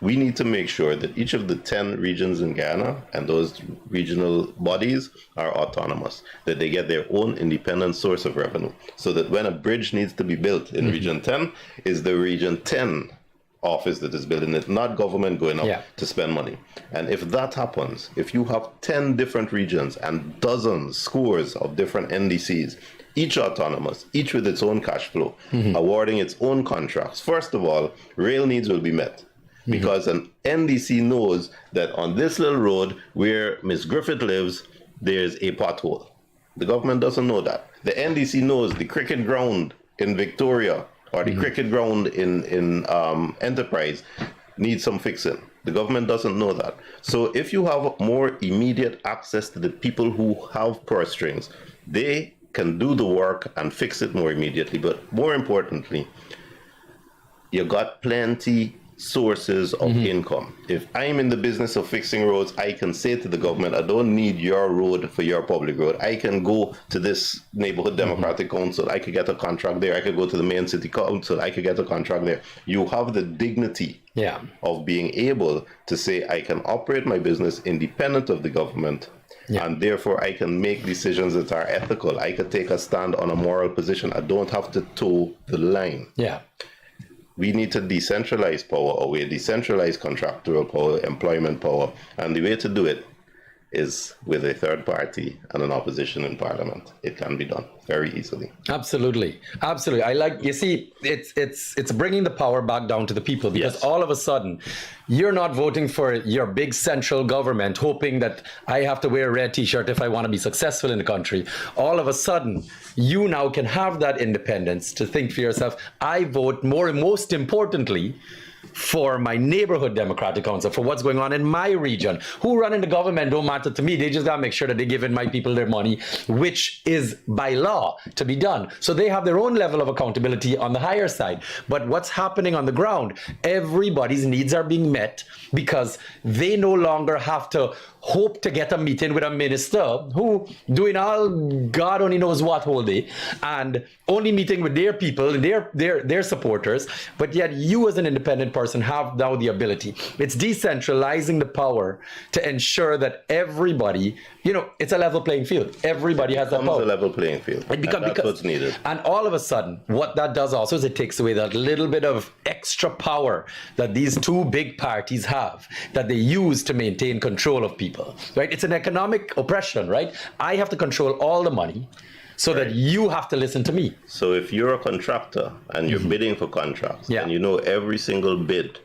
We need to make sure that each of the 10 regions in Guyana and those regional bodies are autonomous, that they get their own independent source of revenue, so that when a bridge needs to be built in Region 10, is the Region 10 office that is building it, not government going up to spend money. And if that happens, if you have 10 different regions and dozens, scores of different NDCs, each autonomous, each with its own cash flow, awarding its own contracts, first of all, rail needs will be met. Because an NDC knows that on this little road where Miss Griffith lives, there's a pothole. The government doesn't know that. The NDC knows the cricket ground in Victoria or the cricket ground in Enterprise needs some fixing. The government doesn't know that. So if you have more immediate access to the people who have purse strings, they can do the work and fix it more immediately. But more importantly, you got plenty sources of income. If I'm in the business of fixing roads, I can say to the government, I don't need your road for your public road. I can go to this neighborhood democratic council. I could get a contract there. I could go to the main city council. I could get a contract there. You have the dignity of being able to say, I can operate my business independent of the government. And therefore, I can make decisions that are ethical. I could take a stand on a moral position. I don't have to toe the line. We need to decentralize power away, decentralize contractual power, employment power. And the way to do it is with a third party and an opposition in parliament. It can be done very easily. Absolutely. Absolutely. I like, you see, it's bringing the power back down to the people, because all of a sudden you're not voting for your big central government hoping that I have to wear a red t-shirt if I want to be successful in the country. All of a sudden you now can have that independence to think for yourself. I vote more, and most importantly, for my neighborhood democratic council, for what's going on in my region. Who run in the government don't matter to me. They just gotta make sure that they're giving my people their money, which is by law to be done. So they have their own level of accountability on the higher side. But what's happening on the ground, everybody's needs are being met, because they no longer have to hope to get a meeting with a minister who doing all God only knows what whole day, and only meeting with their people, their supporters. But yet you as an independent person have now the ability. It's decentralizing the power to ensure that everybody, you know, it's a level playing field. Everybody has that power. It's a level playing field. That's what's needed. And all of a sudden, what that does also is it takes away that little bit of extra power that these two big parties have, that they use to maintain control of people. Right? It's an economic oppression, right? I have to control all the money so that you have to listen to me. So if you're a contractor and you're bidding for contracts, and you know every single bid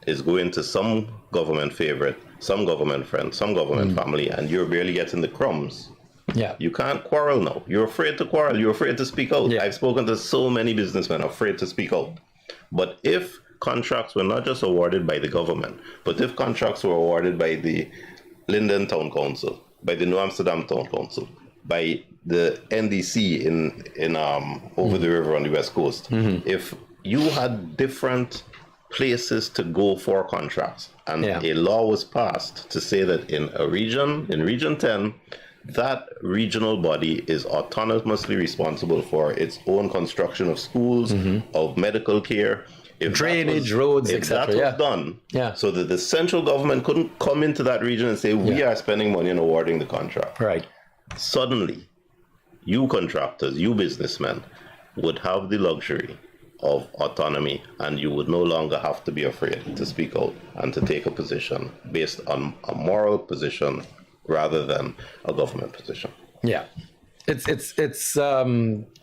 is going to some government favorite, some government friend, some government family, and you're barely getting the crumbs, you can't quarrel now. You're afraid to quarrel. You're afraid to speak out. I've spoken to so many businessmen afraid to speak out. But if contracts were not just awarded by the government, but if contracts were awarded by the Linden Town Council, by the New Amsterdam Town Council, by the NDC in over the river on the West Coast. If you had different places to go for contracts, and a law was passed to say that in Region 10, that regional body is autonomously responsible for its own construction of schools, of medical care, if drainage, roads, etc. That was done, so that the central government couldn't come into that region and say, we are spending money on awarding the contract. Right. Suddenly, you contractors, you businessmen, would have the luxury of autonomy, and you would no longer have to be afraid to speak out and to take a position based on a moral position rather than a government position. It's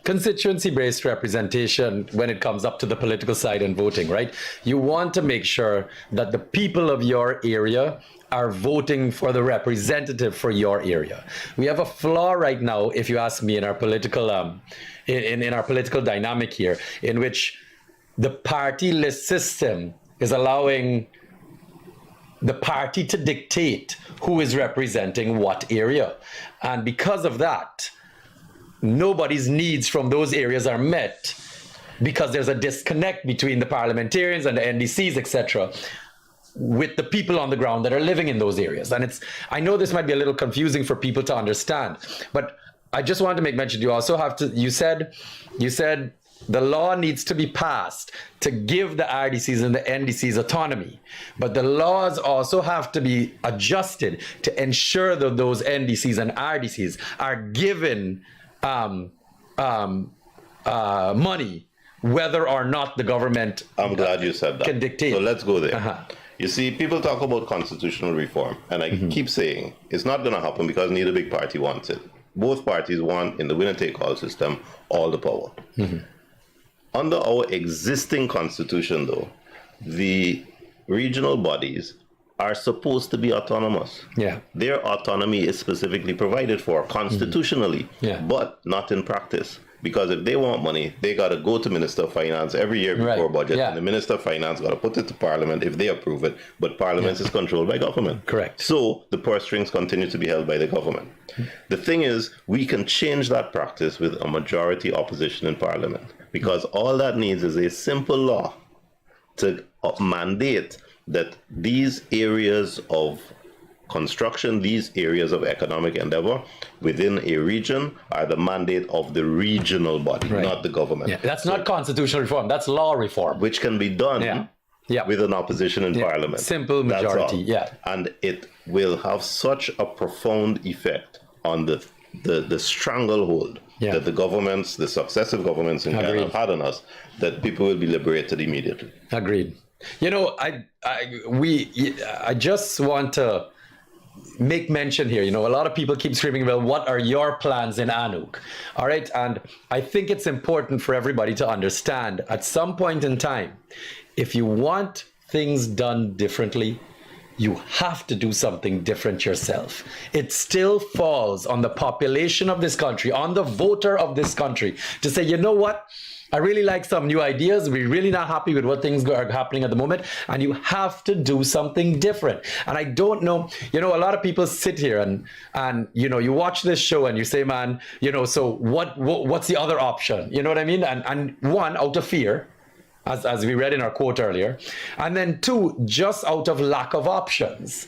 constituency-based representation when it comes up to the political side and voting, right? You want to make sure that the people of your area are voting for the representative for your area. We have a flaw right now, if you ask me, in our political in our political dynamic here, in which the party list system is allowing the party to dictate who is representing what area. And because of that, nobody's needs from those areas are met, because there's a disconnect between the parliamentarians and the NDCs, etc., with the people on the ground that are living in those areas. And I know this might be a little confusing for people to understand, but I just wanted to make mention, you also have to, you said the law needs to be passed to give the RDCs and the NDCs autonomy, but the laws also have to be adjusted to ensure that those NDCs and RDCs are given money, whether or not the government I'm glad you said that. Can dictate. So let's go there. You see, people talk about constitutional reform, and I keep saying it's not going to happen because neither big party wants it. Both parties want, in the winner-take-all system, all the power. Under our existing constitution, though, the regional bodies are supposed to be autonomous. Their autonomy is specifically provided for constitutionally, but not in practice. Because if they want money, they got to go to Minister of Finance every year before budget, and the Minister of Finance got to put it to Parliament if they approve it, but Parliament is controlled by government. Correct. So the purse strings continue to be held by the government. The thing is, we can change that practice with a majority opposition in Parliament, because all that needs is a simple law to mandate that these areas of construction, these areas of economic endeavor within a region are the mandate of the regional body, not the government. Yeah, that's not constitutional reform, that's law reform. Which can be done with an opposition in parliament. Simple majority, And it will have such a profound effect on the stranglehold that the governments, the successive governments in Guyana have had on us, that people will be liberated immediately. Agreed. You know, I just want to make mention here, you know, a lot of people keep screaming, well, what are your plans in Anouk? All right. And I think it's important for everybody to understand at some point in time, if you want things done differently, you have to do something different yourself. It still falls on the population of this country, on the voter of this country, to say, you know what? I really like some new ideas. We're really not happy with what things are happening at the moment. And you have to do something different. And I don't know, you know, a lot of people sit here and you know, you watch this show and you say, man, you know, so what's the other option? You know what I mean? And one, out of fear, as we read in our quote earlier. And then two, just out of lack of options.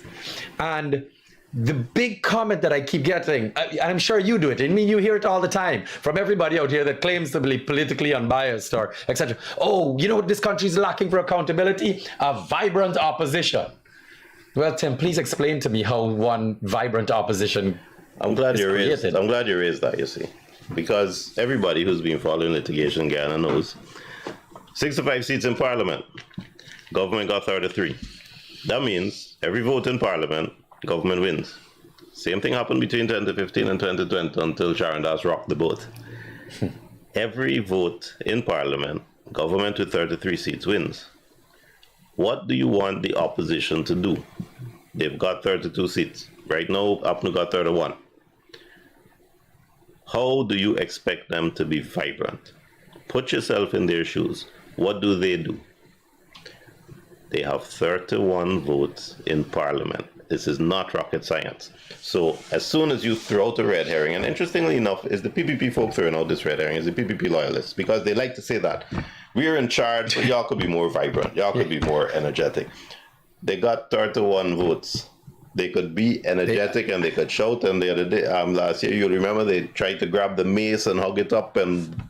And the big comment that I keep getting, I'm sure you do it, I mean, you hear it all the time from everybody out here that claims to be politically unbiased or etc. Oh, you know what this country is lacking for accountability? A vibrant opposition. Well, Tim, please explain to me how one vibrant opposition I'm glad you raised that, you see. Because everybody who's been following litigation in Guyana knows 65 seats in parliament, government got 33. That means every vote in parliament, government wins. Same thing happened between 2015 and 2020 until Sharon Das rocked the boat. Every vote in parliament, government with 33 seats wins. What do you want the opposition to do? They've got 32 seats. Right now, APNU got 31. How do you expect them to be vibrant? Put yourself in their shoes. What do? They have 31 votes in parliament. This is not rocket science. So as soon as you throw out a red herring, and interestingly enough, is the PPP folks throwing out this red herring, is the PPP loyalists, because they like to say that we're in charge, but y'all could be more vibrant, y'all could be more energetic. They got 31 votes. They could be energetic and they could shout. And the other day, last year, you remember they tried to grab the mace and hug it up and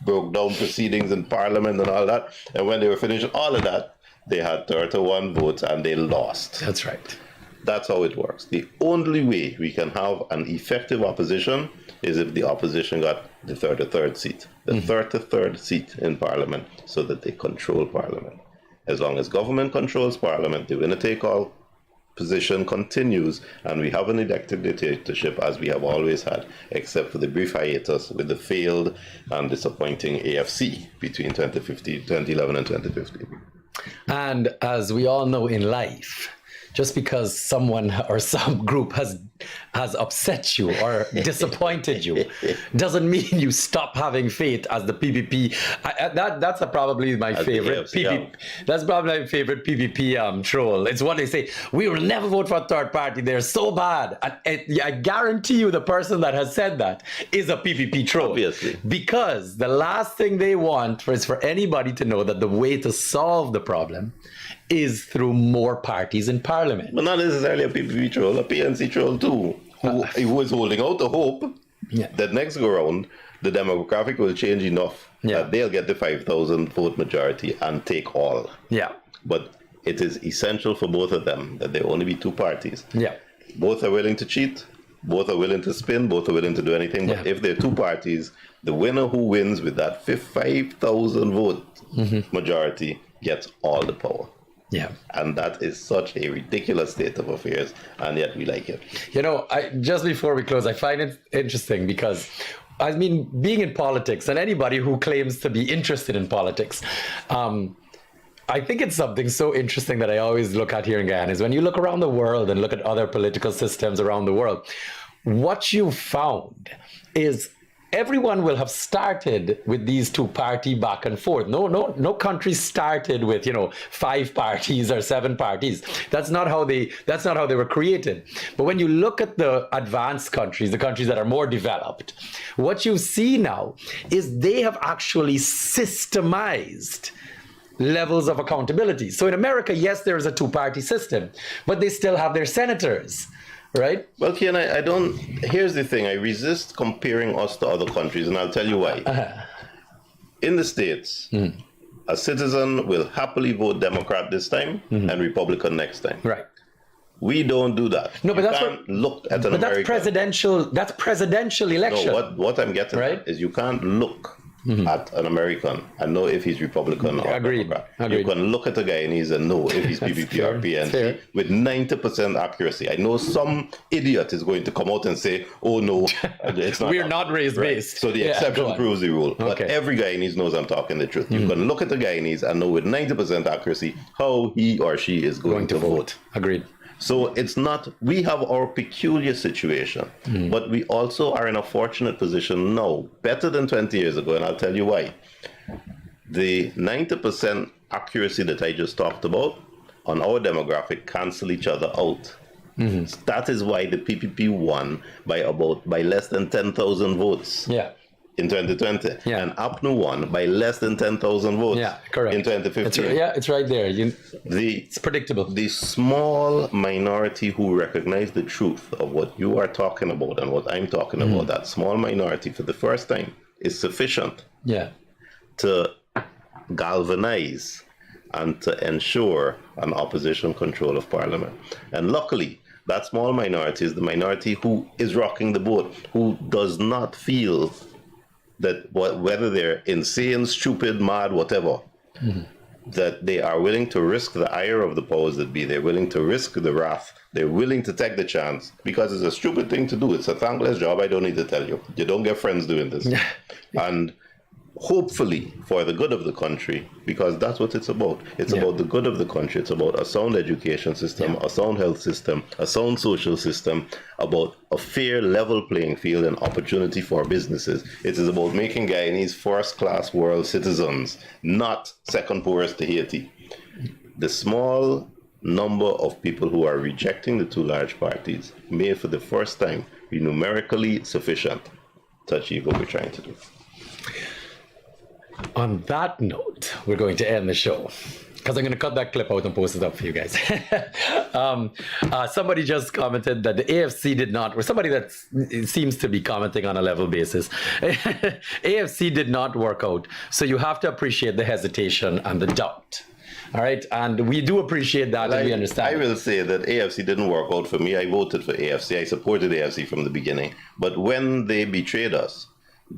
broke down proceedings in parliament and all that. And when they were finishing all of that, they had 31 votes and they lost. That's right. That's how it works. The only way we can have an effective opposition is if the opposition got the 33rd seat, the 33rd seat in parliament, so that they control parliament. As long as government controls parliament, the winner-take-all position continues, and we have an elected dictatorship as we have always had, except for the brief hiatus with the failed and disappointing AFC between 2011 and 2015. And as we all know in life, just because someone or some group has upset you or disappointed you doesn't mean you stop having faith as the PPP. That's probably my favorite PPP. That's probably my favorite PPP troll. It's what they say. We will never vote for a third party. They're so bad. And I guarantee you the person that has said that is a PPP troll. Obviously. Because the last thing they want is for anybody to know that the way to solve the problem is through more parties in parliament. But not necessarily a PPP troll, a PNC troll too, who was holding out the hope that next go round, the demographic will change enough that they'll get the 5,000 vote majority and take all. Yeah. But it is essential for both of them that there only be two parties. Yeah. Both are willing to cheat, both are willing to spin, both are willing to do anything. But if there are two parties, the winner who wins with that 5,000 vote majority gets all the power. Yeah. And that is such a ridiculous state of affairs, and yet we like it. You know, just before we close, I find it interesting because, I mean, being in politics, and anybody who claims to be interested in politics, I think it's something so interesting that I always look at here in Guyana is when you look around the world and look at other political systems around the world, what you found is everyone will have started with these two-party back and forth. No country started with 5 parties or 7 parties. That's not how they were created. But when you look at the advanced countries, the countries that are more developed, what you see now is they have actually systemized levels of accountability. So in America, yes, there is a two-party system, but they still have their senators, right? Well, Kian, I don't. Here's the thing: I resist comparing us to other countries, and I'll tell you why. In the States, a citizen will happily vote Democrat this time and Republican next time. Right. We don't do that. No, but you that's can't look at an but American. that's presidential election. No, what I'm getting Right? at is you can't look at an American and know if he's Republican or Agreed. Democrat. Agreed. You can look at a Guyanese and know if he's PPP or PNC with 90% accuracy. I know some idiot is going to come out and say, oh no, it's not. We're not race-based. So the exception proves the rule. But every Guyanese knows I'm talking the truth. You can look at the Guyanese and know with 90% accuracy how he or she is going to vote. Agreed. So it's not, we have our peculiar situation, but we also are in a fortunate position now, better than 20 years ago, and I'll tell you why. The 90% accuracy that I just talked about on our demographic cancel each other out. That is why the PPP won by less than 10,000 votes. Yeah. In 2020, Yeah. and APNU won by less than 10,000 votes. Yeah, correct. In 2015. It's right there. It's predictable. The small minority who recognize the truth of what you are talking about and what I'm talking about, that small minority for the first time is sufficient to galvanize and to ensure an opposition control of parliament. And luckily, that small minority is the minority who is rocking the boat, who does not feel that whether they're insane, stupid, mad, whatever, that they are willing to risk the ire of the powers that be. They're willing to risk the wrath. They're willing to take the chance because it's a stupid thing to do. It's a thankless job. I don't need to tell you. You don't get friends doing this. And hopefully for the good of the country, because that's what it's about. It's about the good of the country. It's about a sound education system, a sound health system, a sound social system, about a fair level playing field and opportunity for businesses. It is about making Guyanese first-class world citizens, not second poorest to Haiti. The small number of people who are rejecting the two large parties may for the first time be numerically sufficient to achieve what we're trying to do. On that note, we're going to end the show because I'm going to cut that clip out and post it up for you guys. Somebody just commented that the AFC did not, or somebody that seems to be commenting on a level basis, AFC did not work out. So you have to appreciate the hesitation and the doubt. All right, and we do appreciate that, and we understand. I will say that AFC didn't work out for me. I voted for AFC. I supported AFC from the beginning. But when they betrayed us,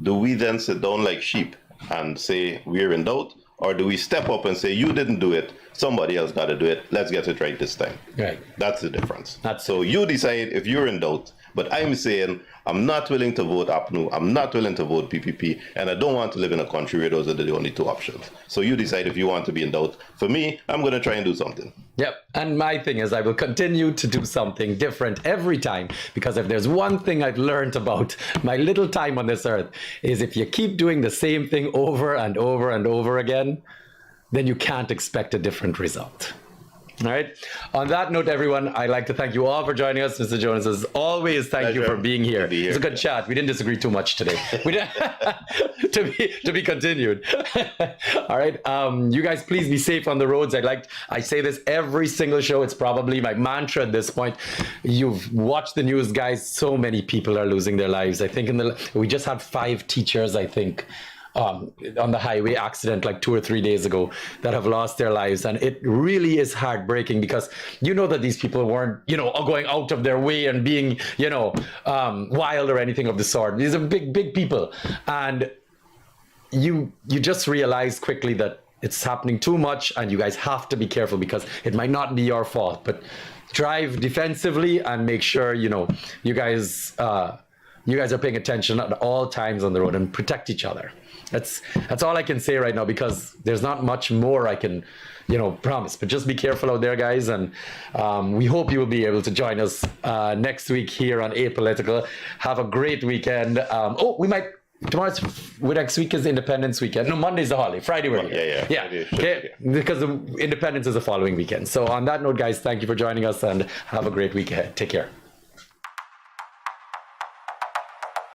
do we then sit down like sheep and say we're in doubt, or do we step up and say you didn't do it, somebody else got to do it, let's get it right this time? Right. That's the difference. So you decide if you're in doubt, but I'm saying I'm not willing to vote APNU, I'm not willing to vote PPP, and I don't want to live in a country where those are the only two options. So you decide if you want to be in doubt. For me, I'm going to try and do something. Yep, and my thing is I will continue to do something different every time, because if there's one thing I've learned about my little time on this earth is if you keep doing the same thing over and over and over again, then you can't expect a different result. All right. On that note, everyone, I'd like to thank you all for joining us. Mr. Jonas, as always, thank you for being here. It's a good chat. We didn't disagree too much today. We didn't, to be continued. All right. You guys, please be safe on the roads. I say this every single show. It's probably my mantra at this point. You've watched the news, guys. So many people are losing their lives. I think we just had 5 teachers, I think, on the highway accident like 2 or 3 days ago that have lost their lives, and it really is heartbreaking because you know that these people weren't going out of their way and being wild or anything of the sort. These are big people, and you just realize quickly that it's happening too much, and you guys have to be careful because it might not be your fault, but drive defensively and make sure you guys are paying attention at all times on the road and protect each other. That's all I can say right now, because there's not much more I can promise, but just be careful out there, guys, and we hope you will be able to join us next week here on Apolitical. Have a great weekend. Next week is Independence weekend. No, Monday's the holiday. Friday we're here. Yeah. Okay. Because the Independence is the following weekend. So on that note, guys, thank you for joining us and have a great week ahead. Take care.